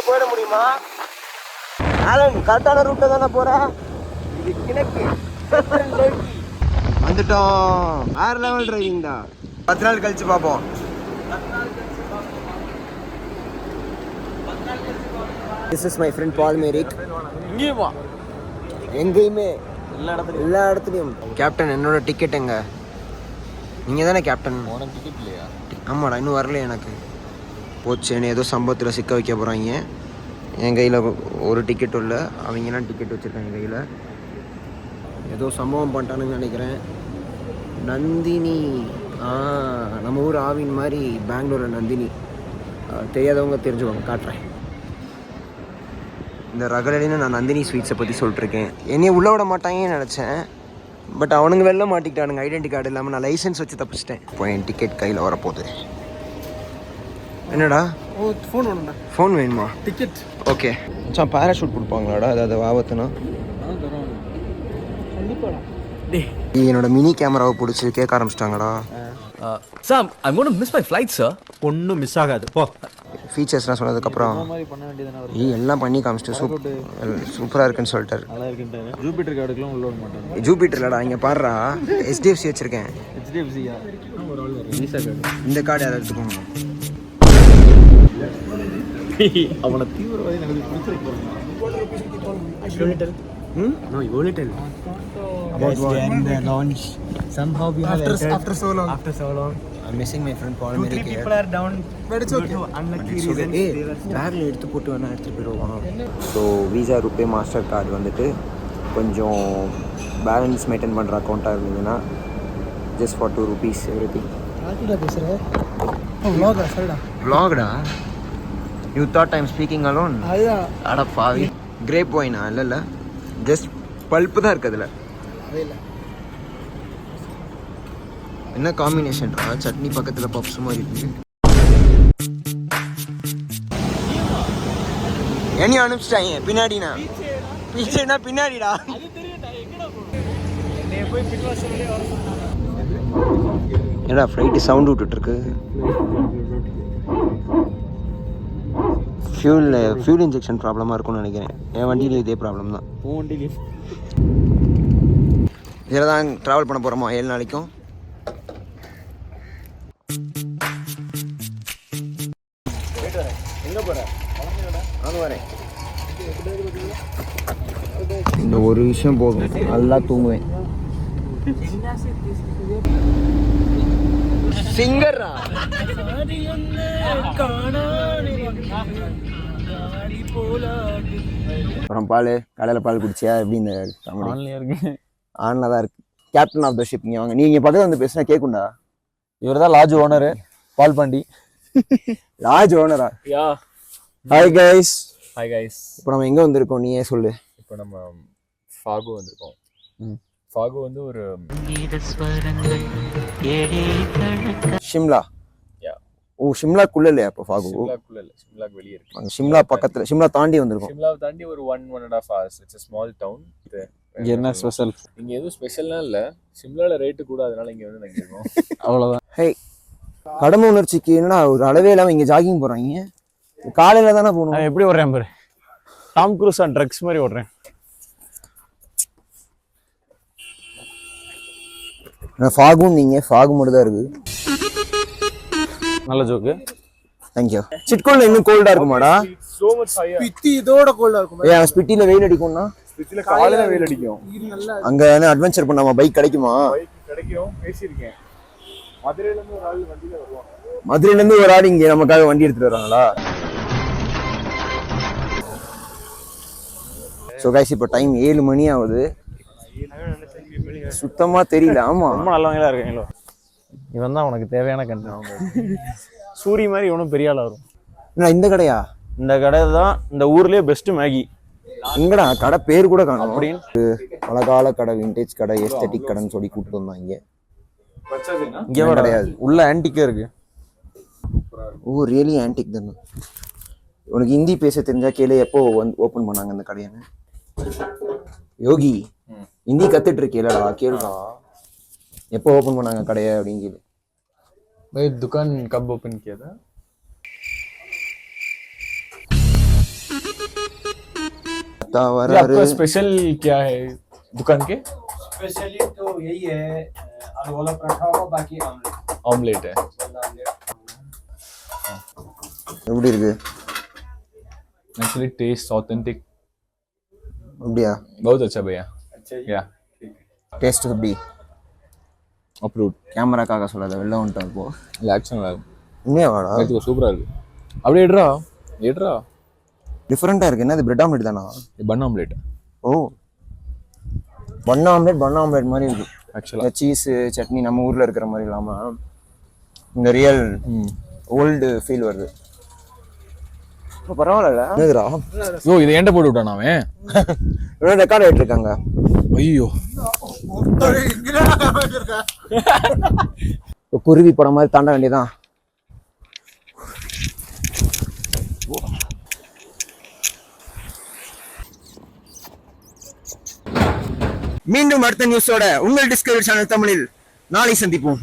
போயிட முடியுமா? ஆலன் கரெக்டான ரூட்டை தானே போறா? இது கிழக்கு வந்துட்டோம். வேற லெவல் டிரைவிங் தான். 10 நாள் கழிச்சு பார்ப்போம். This is my friend Paul Merrick. எங்கேயுமே எல்லா இடத்துலையும். கேப்டன் என்னோட டிக்கெட் எங்க? நீங்கள் தானே கேப்டன்? டிக்கெட் இல்லையா? ஆமாடா, இன்னும் வரல எனக்கு. போச்சு, என்ன ஏதோ சம்பவத்தில் சிக்க வைக்க போகிறாங்க. என் கையில் ஒரு டிக்கெட்டும் இல்லை, அவங்கெல்லாம் டிக்கெட் வச்சுருக்காங்க என் கையில். ஏதோ சம்பவம் பண்ணிட்டானுன்னு நினைக்கிறேன். நந்தினி, நம்ம ஊர் ஆவின் மாதிரி பெங்களூரில் நந்தினி. தெரியாதவங்க தெரிஞ்சுக்கோங்க, காட்டுறேன். இந்த ரகலையில நான் நந்தினி ஸ்வீட்ஸை பற்றி சொல்லிட்டுருக்கேன். என்னையை உள்ளே விட மாட்டாங்கன்னு நினச்சேன், பட் அவனுங்க வெளில மாட்டிக்கிட்டானுங்க. ஐடென்டி கார்டு இல்லாமல் நான் லைசன்ஸ் வச்சு தப்பிச்சிட்டேன். இப்போ என் டிக்கெட் கையில் வரப்போகுது. என்னடா ஃபோன் வேணும்டா? ஃபோன் வேணுமா? Ticket okay. மச்சான் பேராஷூட் கொடுப்பாங்களாடா அதாவது ஆபத்துனா? என்னோட மினி கேமராவை பிடிச்சி கேட்க ஆரம்பிச்சிட்டாங்கடா. Sir, I'm going to miss my flight, sir. ஒன்றும் மிஸ் ஆகாது போ. ஃபீச்சர்ஸ்லாம் சொன்னதுக்கப்புறம் எல்லாம் பண்ணி காமிச்சிட்டு சூப்பராக இருக்குன்னு சொல்லிட்டாரு. ஜூபிட்டர் கார்டுக்கெலாம் உள்ள வர மாட்டாங்க. ஜூபிட்டர் இல்லடா, இங்கே பாடுறா HDFC வச்சுருக்கேன். HDFCயா? Visa card. இந்த கார்டு யாரும் எடுத்துக்கோங்க. அவனை தீவிரவாதி எனக்கு பிடிச்சிருக்கோம். No, you only tell. About the launch. Somehow we have after so long. After so long. I'm missing my friend Paul Merrick. 2-3 people are down. But it's okay. Unlucky reasons. பேக்கில் எடுத்து போட்டு வேணா எடுத்துகிட்டு போயிடுவோம். So Visa RuPay Mastercard வந்துட்டு கொஞ்சம் balance maintain பண்ணுற அக்கௌண்ட்டாக இருந்ததுன்னா ஜஸ்ட் ஃபார் ₹2 எவ்ரிதிங். vlogடா? You thought I'm speaking alone? அட பாவி. கிரேப் ஒயினா? இல்லை ஜஸ்ட் பல்ப்பு தான் இருக்குது அதில். என்ன காம்பினேஷன்டா? சட்னி பக்கத்தில் பப்ஸ் மாதிரி இருக்கு. என்ன அனுப்பிச்சிட்டாங்க பின்னாடினா? பீச்சேனா பின்னாடிடா. ஏடா ஃப்ளைட்டு சவுண்ட் விட்டுட்டுருக்கு. ஃபியூல் இன்ஜெக்ஷன் ப்ராப்ளமாக இருக்கும்னு நினைக்கிறேன். என் வண்டியிலையும் இதே ப்ராப்ளம் தான். இதில் தான் ட்ராவல் பண்ண போகிறோமா 7 நாளைக்கும். இந்த ஒரு விஷயம் போதும், நல்லா தூங்குவேன். சிங்கர்ரா. அப்புறம் பால் கடையில் பால் குடிச்சியா? எப்படி இந்த ஆன்லைன் இருக்கு? ஆன்ல தான் இருக்கு. Captain of the ship. இங்கே வாங்க, நீங்கள் பக்கத்தில் வந்து பேசினா கேட்குண்டா. இவர் தான் lodge owner, Paul Pandi. Lodge ஓனரா? Yeah. Hi guys. Hi guys. இப்போ நம்ம எங்கே வந்திருக்கோம் நீயே சொல்லு. இப்போ நம்ம ஃபாகோ வந்திருக்கோம். ஃபாகோ வந்து ஒரு ஷிம்லா. யா. ஓ, ஷிம்லாக்குள்ள இல்லையா இப்போ ஃபாகோ? ஷிம்லாக்குள்ள இல்லை, ஷிம்லாக்கு வெளியே இருக்கு. அங்கே ஷிம்லா பக்கத்தில், ஷிம்லா தாண்டி வந்திருக்கோம். ஷிம்லாவை தாண்டி ஒரு 1.5 hours. It's a small town. இங்க என்ன ஸ்பெஷல்? இங்க எதுவும் ஸ்பெஷல்லாம் இல்லை, ஷிம்லால ரேட்டு கூட, அதனால இங்க வந்து நாங்கள் இருக்கோம். அவ்வளோதான். ஹே, கடமை உணர்ச்சிக்கு என்னன்னா ஒரு அளவே இல்லாமல் இங்கே ஜாகிங் போகிறாங்க. காலையில் தானே போகணும். எப்படி ஓடுறேன் பாரு, டாம் க்ரூஸ் அண்ட் ட்ரக்ஸ் மாதிரி ஓடுறேன். ஃபாகும் நீங்கள் ஃபாகு மட்டும் தான் இருக்குது. நல்ல ஜோக்கு. தேங்க்யூ. சிட்கோல்ல இன்னும் கோல்டா இருக்குமாடா? So much higher. ஸ்பிட்டி இதோட கோல்டா இருக்கும். ஏன் ஸ்பிட்டில வெயில் அடிக்கும்னா? ஸ்பிட்டில காலையில வெயில் அடிக்கும். அங்க என்ன அட்வென்ச்சர் பண்ணாம பைக் கிடைக்குமா? பைக் கிடைக்கும், பேசியிருக்கேன். மதுரையில இருந்து ஒரு ஆள் வண்டியில வருவாங்க. மதுரையில இருந்து ஒரு ஆள் இங்க நமக்காக வண்டி எடுத்துட்டு வராங்களா? ஸோ கைஸ், இப்போ டைம் 7 மணி ஆகுது. சுத்தமா தெரியல. ஆமா, ரொம்ப நல்லவங்களா இருக்கீங்களோ. இவன் தான் உனக்கு தேவையான கண்டென்ட். சூரி மாதிரி இவனும் பெரிய ஆளா வரும். இந்த கடையா? இந்த கடை தான் இந்த ஊர்லயே பெஸ்ட் மேகி. இங்கடா கடை பேர் கூட காணும். அப்படின்னு பழகால கடை, விண்டேஜ் கடை, எஸ்தெட்டிக் கடைன்னு சொல்லி கூப்பிட்டு வந்தாங்க. இங்க கிடையாது, உள்ள ஆன்டிக்கா இருக்கு. ஓ, ரியலி ஆன்டிக் தானே. உனக்கு ஹிந்தி பேச தெரிஞ்சா கேளு, எப்போ ஓப்பன் பண்ணாங்க அந்த கடையை? யோகி, ஹிந்தி கத்துட்டு இருக்கேலடா, கேளுடா. எப்போ ஓப்பன் பண்ணாங்க கடையை அப்படின்னு கேளு. भाई दुकान कब ओपन किया था? தாத்தா ये வராரு. आपका स्पेशल क्या है दुकान के? स्पेशली तो यही है आलू वाला पराठा होगा बाकी ऑमलेट ऑमलेट है. எப்படி இருக்கு? Actually taste authentic. அப்படியா? बहुत अच्छा भैया. अच्छा या டேஸ்ட் எப்படி? अप्रूव्ड. கேமராக்காக சொல்லாத, வெளில வந்துட்டோம் இப்போ. ஆக்ஷன் நல்லா இருக்கு. உண்மையா வாடா? இது சூப்பரா இருக்கு. அப்படியே எடுறா. எடுறா. டிஃபரெண்டா இருக்கு. என்ன இது, பிரெட் ஆம்லெட் தானா? இது பன் ஆம்லெட். ஓ, பன் ஆம்லெட் மாதிரி இருக்கு. ஆக்சுவலா இந்த சீஸ் சட்னி நம்ம ஊர்ல இருக்கிற மாதிரி இல்லாம இந்த ரியல் ஓல்டு ஃபீல் வருது. இப்போ பரவாயில்ல. என்னதுடா? யோ இதை ஏன்ட போட்டு விட்டான் அவன். இவ்வளோ ரெக்கார்ட் ஆகிட்டு இருக்காங்க. ஐயோ குருவி படம் மாதிரி தாண்ட வேண்டியதான். மீண்டும் அடுத்த நியூஸோட உங்கள் டிஸ்கவரி சேனல் தமிழில் நாளை சந்திப்போம்.